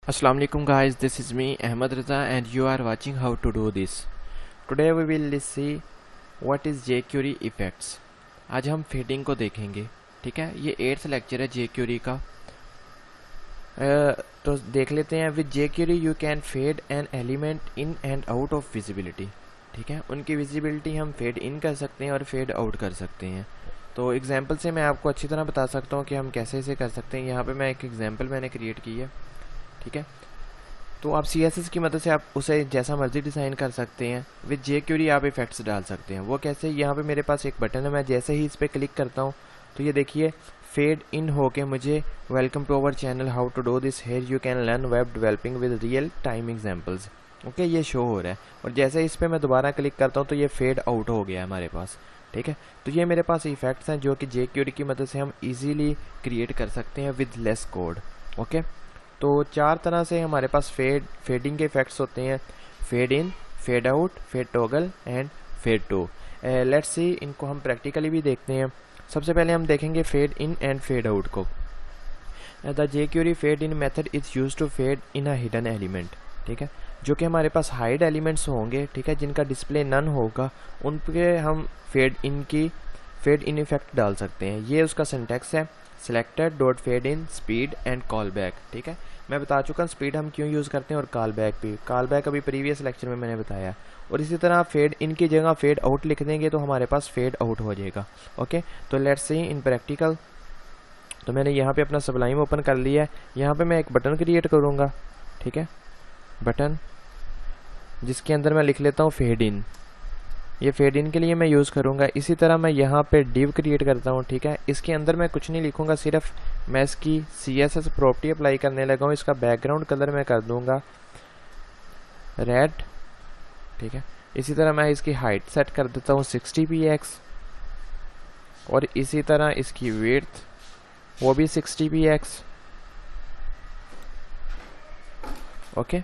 Assalamu alaikum guys, this is me Ahmad Raza and you are watching how to do this. Today we will see what is jQuery effects. आज हम fading को देखेंगे, ठीक है। ये 8th lecture है jQuery का। तो देख लेते हैं। With jQuery you can fade an element in and out of visibility, ठीक है। उनकी विजिबिलिटी हम फेड इन कर सकते हैं और फेड आउट कर सकते हैं। तो एग्जांपल से मैं आपको अच्छी तरह बता सकता हूँ कि हम कैसे इसे कर सकते हैं। यहाँ पे मैं एक एग्जांपल मैंने क्रिएट की है, ठीक है। तो आप CSS की मदद से आप उसे जैसा मर्जी डिज़ाइन कर सकते हैं। विद jQuery आप इफेक्ट्स डाल सकते हैं। वो कैसे? यहाँ पे मेरे पास एक बटन है, मैं जैसे ही इस पर क्लिक करता हूँ तो ये देखिए फेड इन होके मुझे welcome to our channel how to do this, here you can learn web developing with real time examples, okay, ये शो हो रहा है। और जैसे इस पर मैं दोबारा क्लिक करता हूँ तो ये फेड आउट हो गया हमारे पास, ठीक है। तो ये मेरे पास इफेक्ट्स हैं जो कि jQuery की मदद से हम ईजीली क्रिएट कर सकते हैं विद लेस कोड, ओके। तो 4 तरह से हमारे पास फेडिंग के इफेक्ट्स होते हैं: fade in, fade out, fade toggle and fade to. Let's see, इनको हम प्रैक्टिकली भी देखते हैं। सबसे पहले हम देखेंगे fade in and fade out को। The jQuery fade in method is use to fade in a hidden element, ठीक है। जो कि हमारे पास हाइड एलिमेंट्स होंगे, ठीक है, जिनका डिस्प्ले नन होगा, उन पे हम फेड इन इफेक्ट डाल सकते हैं। ये उसका सिंटैक्स है: selected dot fade in speed and callback, ठीक है। मैं बता चुका हूँ स्पीड हम क्यों यूज़ करते हैं और कॉल बैक भी। कॉल बैक अभी प्रीवियस लेक्चर में मैंने बताया। और इसी तरह फेड इन की जगह फेड आउट लिख देंगे तो हमारे पास फेड आउट हो जाएगा, ओके। तो लेट्स सी इन प्रैक्टिकल। तो मैंने यहाँ पे अपना सबलाइम ओपन कर लिया है। यहाँ पे मैं एक बटन क्रिएट करूँगा, ठीक है, बटन, जिसके अंदर मैं लिख लेता हूँ फेड इन। ये फेड इन के लिए मैं यूज़ करूँगा। इसी तरह मैं यहाँ पे डिव क्रिएट करता हूँ, ठीक है। इसके अंदर मैं कुछ नहीं लिखूँगा, सिर्फ मैं इसकी CSS प्रॉपर्टी अप्लाई करने लगा हूँ। इसका बैकग्राउंड कलर मैं कर दूँगा रेड, ठीक है। इसी तरह मैं इसकी हाइट सेट कर देता हूँ 60 px और इसी तरह इसकी विड्थ वो भी 60 px, ओके।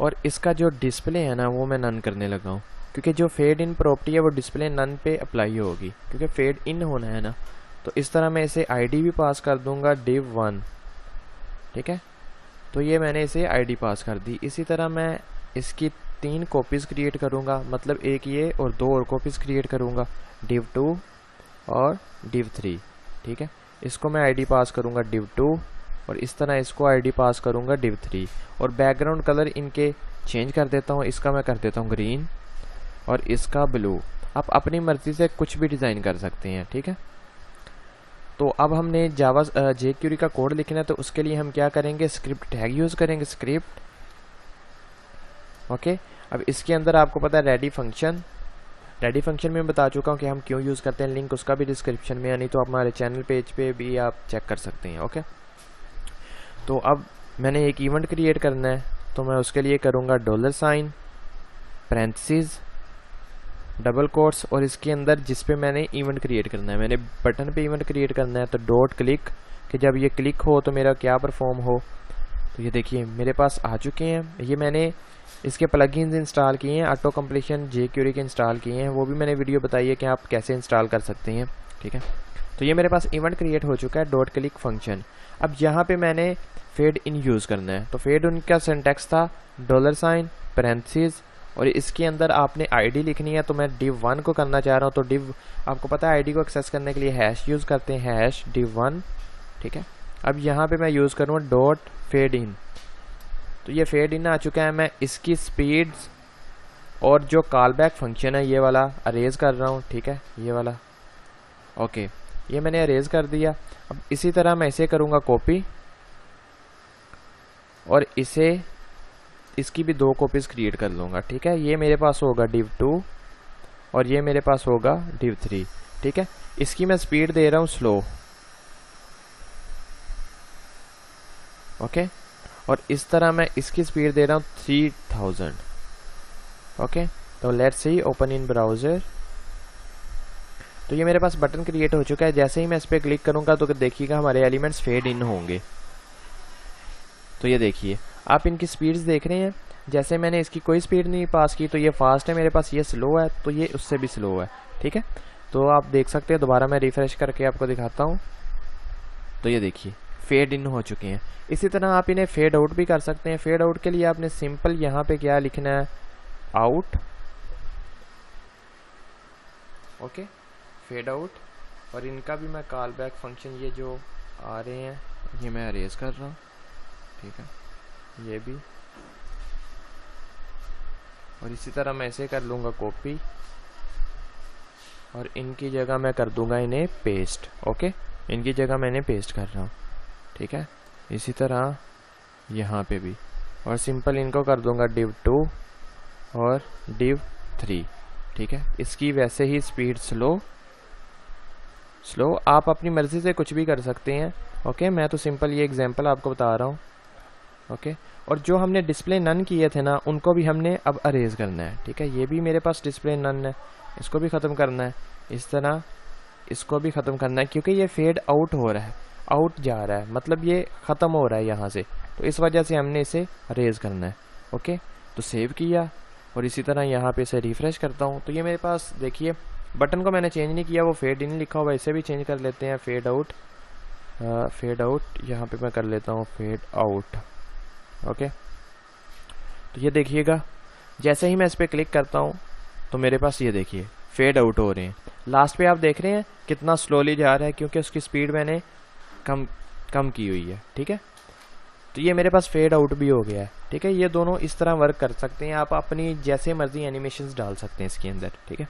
और इसका जो डिस्प्ले है ना वो मैं नन करने लगा हूँ, क्योंकि जो फेड इन प्रॉपर्टी है वो डिस्प्ले नन पे अप्लाई होगी, क्योंकि फेड इन होना है ना। तो इस तरह मैं इसे ID भी पास कर दूंगा div1, ठीक है। तो ये मैंने इसे ID पास कर दी। इसी तरह मैं इसकी 3 कॉपीज़ क्रिएट करूंगा, मतलब एक ये और 2 और कॉपीज़ क्रिएट करूंगा, div2 और div3, ठीक है। इसको मैं ID पास करूंगा div2 और इस तरह इसको ID पास करूंगा div3। और बैकग्राउंड कलर इनके चेंज कर देता हूँ। इसका मैं कर देता हूँ ग्रीन और इसका ब्लू। आप अपनी मर्जी से कुछ भी डिज़ाइन कर सकते हैं, ठीक है। तो अब हमने jQuery का कोड लिखना है, तो उसके लिए हम क्या करेंगे, स्क्रिप्ट टैग यूज़ करेंगे, स्क्रिप्ट, ओके। अब इसके अंदर आपको पता है रेडी फंक्शन में बता चुका हूँ कि हम क्यों यूज़ करते हैं। लिंक उसका भी डिस्क्रिप्शन में है, नहीं तो आप हमारे चैनल पेज पे भी आप चेक कर सकते हैं, ओके। तो अब मैंने एक इवेंट क्रिएट करना है, तो मैं उसके लिए करूँगा $, पैरेंथेसिस, डबल कोट्स, और इसके अंदर जिस पे मैंने इवेंट क्रिएट करना है, मैंने बटन पे इवेंट क्रिएट करना है, तो डॉट क्लिक, कि जब ये क्लिक हो तो मेरा क्या परफॉर्म हो। तो ये देखिए मेरे पास आ चुके हैं। ये मैंने इसके प्लगइन्स इंस्टॉल किए हैं, ऑटो कंप्लीशन jQuery के इंस्टॉल किए हैं, वो भी मैंने वीडियो बताई है कि आप कैसे इंस्टॉल कर सकते हैं, ठीक है। तो ये मेरे पास इवेंट क्रिएट हो चुका है, डॉट क्लिक फंक्शन। अब यहाँ पे मैंने फेड इन यूज़ करना है। तो फेड इन का सिंटैक्स था $, पैरेंथेसिस, और इसके अंदर आपने ID लिखनी है। तो मैं div1 को करना चाह रहा हूँ। तो div, आपको पता है ID को एक्सेस करने के लिए हैश यूज़ करते हैं, हैश div1, ठीक है। अब यहाँ पे मैं यूज़ करूँगा डॉट फेड इन। तो ये फेड इन आ चुका है। मैं इसकी स्पीड्स और जो कॉल बैक फंक्शन है ये वाला अरेज कर रहा हूँ, ठीक है, ये वाला, ओके। ये मैंने अरेज कर दिया। अब इसी तरह मैं इसे करूँगा कॉपी और इसकी भी 2 कॉपीज़ क्रिएट कर लूँगा, ठीक है। ये मेरे पास होगा div2 और ये मेरे पास होगा div3, ठीक है। इसकी मैं स्पीड दे रहा हूँ स्लो, ओके। और इस तरह मैं इसकी स्पीड दे रहा हूँ 3000, ओके। तो let's see, open in browser. तो ये मेरे पास बटन क्रिएट हो चुका है। जैसे ही मैं इस पर क्लिक करूँगा तो देखिएगा हमारे एलिमेंट्स फेड इन होंगे। तो ये देखिए आप इनकी स्पीड्स देख रहे हैं। जैसे मैंने इसकी कोई स्पीड नहीं पास की तो ये फास्ट है मेरे पास, ये स्लो है तो ये उससे भी स्लो है, ठीक है। तो आप देख सकते हैं, दोबारा मैं रिफ्रेश करके आपको दिखाता हूँ। तो ये देखिए फेड इन हो चुके हैं। इसी तरह आप इन्हें फेड आउट भी कर सकते हैं। फेड आउट के लिए आपने सिंपल यहाँ पे क्या लिखना है, आउट, ओके, फेड आउट। और इनका भी मैं कॉल बैक फंक्शन, ये जो आ रहे हैं ये मैं अरेज कर रहा हूँ, ठीक है, ये भी। और इसी तरह मैं इसे कर लूँगा कॉपी और इनकी जगह मैं कर दूंगा इन्हें पेस्ट, ओके, इनकी जगह मैंने पेस्ट कर रहा हूँ, ठीक है। इसी तरह यहाँ पे भी, और सिंपल इनको कर दूंगा div 2 और div 3, ठीक है। इसकी वैसे ही स्पीड स्लो आप अपनी मर्ज़ी से कुछ भी कर सकते हैं, ओके। मैं तो सिंपल ये एग्जांपल आपको बता रहा हूँ, ओके। और जो हमने डिस्प्ले नन किए थे ना, उनको भी हमने अब अरेज करना है, ठीक है। ये भी मेरे पास डिस्प्ले नन है, इसको भी ख़त्म करना है। इस तरह इसको भी ख़त्म करना है, क्योंकि ये फेड आउट हो रहा है, आउट जा रहा है, मतलब ये ख़त्म हो रहा है यहाँ से, तो इस वजह से हमने इसे अरेज करना है, ओके। तो सेव किया और इसी तरह यहाँ पे इसे रिफ़्रेश करता हूँ, तो ये मेरे पास देखिए बटन को मैंने चेंज नहीं किया, वो फेड इन लिखा हुआ है। इसे भी चेंज कर लेते हैं, फेड आउट, यहाँ पे मैं कर लेता हूँ फेड आउट, ओके। तो ये देखिएगा जैसे ही मैं इस पर क्लिक करता हूँ तो मेरे पास ये देखिए फेड आउट हो रहे हैं। लास्ट पे आप देख रहे हैं कितना स्लोली जा रहा है, क्योंकि उसकी स्पीड मैंने कम की हुई है, ठीक है। तो ये मेरे पास फेड आउट भी हो गया है, ठीक है। ये दोनों इस तरह वर्क कर सकते हैं, आप अपनी जैसे मर्जी एनिमेशंस डाल सकते हैं इसके अंदर, ठीक है।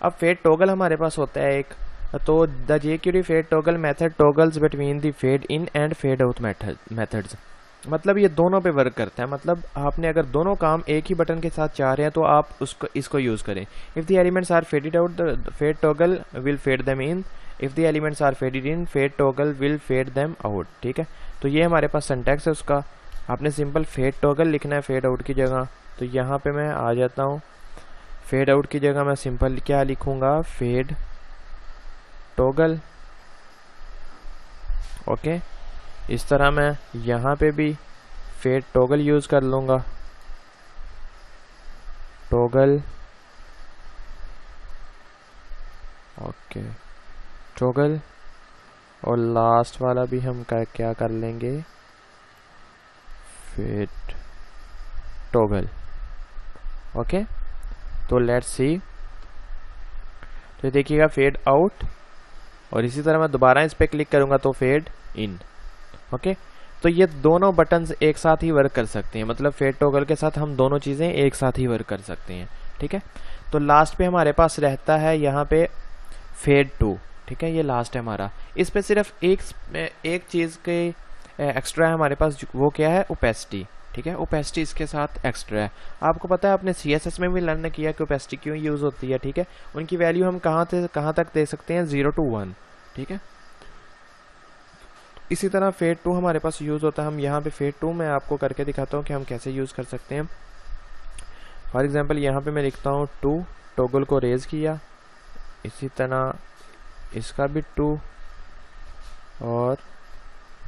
अब फेड टॉगल हमारे पास होता है एक, तो the jQuery fade toggle method toggles between the fade in and fade out methods. मतलब ये दोनों पे वर्क करता है, मतलब आपने अगर दोनों काम एक ही बटन के साथ चाह रहे हैं तो आप इसको यूज़ करें। If the elements are faded out the fade toggle will fade them in, if the elements are faded in fade toggle will fade them out, ठीक है। तो ये हमारे पास सिंटैक्स है उसका। आपने सिंपल फेड टॉगल लिखना है फेड आउट की जगह। तो यहाँ पे मैं आ जाता हूँ, फेड आउट की जगह मैं सिंपल क्या लिखूँगा, फेड टॉगल, ओके। इस तरह मैं यहाँ पे भी फेड टॉगल यूज़ कर लूँगा, टॉगल, ओके, टॉगल। और लास्ट वाला भी हम क्या कर लेंगे, फेड टॉगल, ओके। तो लेट्स सी, तो देखिएगा फेड आउट, और इसी तरह मैं दोबारा इस पर क्लिक करूँगा तो फेड इन, ओके। तो ये दोनों बटन्स एक साथ ही वर्क कर सकते हैं, मतलब फेड टॉगल के साथ हम दोनों चीज़ें एक साथ ही वर्क कर सकते हैं, ठीक है। तो लास्ट पे हमारे पास रहता है यहाँ पे फेड टू, ठीक है, ये लास्ट है हमारा। इस पे सिर्फ एक चीज़ के एक्स्ट्रा है हमारे पास, वो क्या है, ओपेसिटी, ठीक है। ओपेसिटी इसके साथ एक्स्ट्रा है। आपको पता है आपने CSS में भी लर्न किया कि ओपेसिटी क्यों यूज़ होती है, ठीक है। उनकी वैल्यू हम कहाँ तक दे सकते हैं, 0 to 1, ठीक है। इसी तरह फेड 2 हमारे पास यूज़ होता है। हम यहाँ पे फेड 2 मैं आपको करके दिखाता हूँ कि हम कैसे यूज़ कर सकते हैं। फॉर एग्जांपल यहाँ पे मैं लिखता हूँ 2, टॉगल को रेज किया, इसी तरह इसका भी 2 और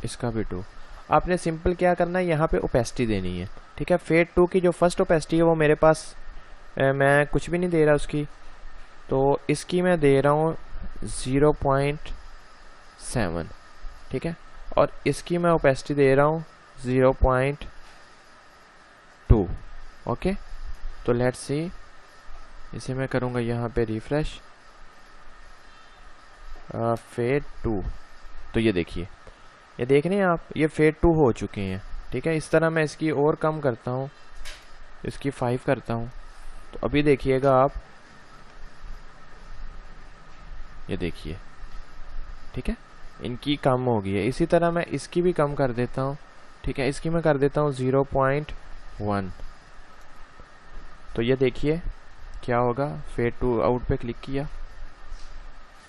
इसका भी 2। आपने सिंपल क्या करना है, यहाँ पे ओपेसिटी देनी है, ठीक है। फेड 2 की जो फर्स्ट ओपेसिटी है वो मेरे पास मैं कुछ भी नहीं दे रहा उसकी, तो इसकी मैं दे रहा हूँ 0.7, ठीक है। और इसकी मैं ओपेसिटी दे रहा हूँ 0.2, ओके। तो लेट्स सी, इसे मैं करूँगा यहाँ पे रिफ्रेश, फेड 2। तो ये देखिए, ये देख रहे हैं आप, ये फेड 2 हो चुके हैं, ठीक है। इस तरह मैं इसकी और कम करता हूँ, इसकी 5 करता हूँ, तो अभी देखिएगा आप, ये देखिए, ठीक है, इनकी कम हो गई है। इसी तरह मैं इसकी भी कम कर देता हूँ, ठीक है, इसकी मैं कर देता हूँ 0.1। तो ये देखिए क्या होगा, फेड 2 आउट पे क्लिक किया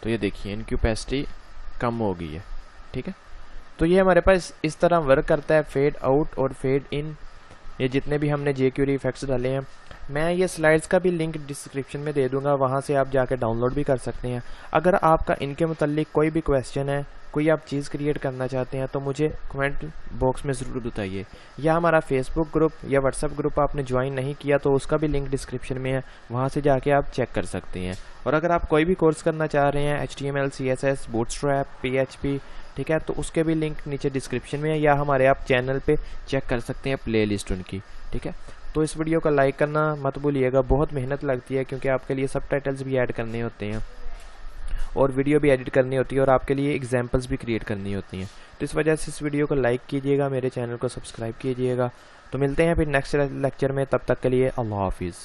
तो ये देखिए इनकी ओपेसिटी कम हो गई है, ठीक है। तो ये हमारे पास इस तरह वर्क करता है, फेड आउट और फेड इन, ये जितने भी हमने jQuery इफेक्ट्स डाले हैं। मैं ये स्लाइड्स का भी लिंक डिस्क्रिप्शन में दे दूंगा, वहाँ से आप जाकर डाउनलोड भी कर सकते हैं। अगर आपका इनके मुताल्लिक कोई भी क्वेश्चन है, कोई आप चीज़ क्रिएट करना चाहते हैं, तो मुझे कमेंट बॉक्स में ज़रूर बताइए। या हमारा फेसबुक ग्रुप या व्हाट्सएप ग्रुप आपने ज्वाइन नहीं किया तो उसका भी लिंक डिस्क्रिप्शन में है, वहाँ से जाके आप चेक कर सकते हैं। और अगर आप कोई भी कोर्स करना चाह रहे हैं, HTML, CSS, बूटस्ट्रैप, PHP ठीक है, तो उसके भी लिंक नीचे डिस्क्रिप्शन में है, या हमारे आप चैनल पे चेक कर सकते हैं प्लेलिस्ट उनकी। ठीक है, तो इस वीडियो को लाइक करना मत भूलिएगा, बहुत मेहनत लगती है क्योंकि आपके लिए सबटाइटल्स भी ऐड करने होते हैं और वीडियो भी एडिट करनी होती है और आपके लिए एग्जाम्पल्स भी क्रिएट करनी होती हैं। तो इस वजह से इस वीडियो को लाइक कीजिएगा, मेरे चैनल को सब्सक्राइब कीजिएगा। तो मिलते हैं फिर नेक्स्ट लेक्चर में, तब तक के लिए अल्लाह हाफिज़।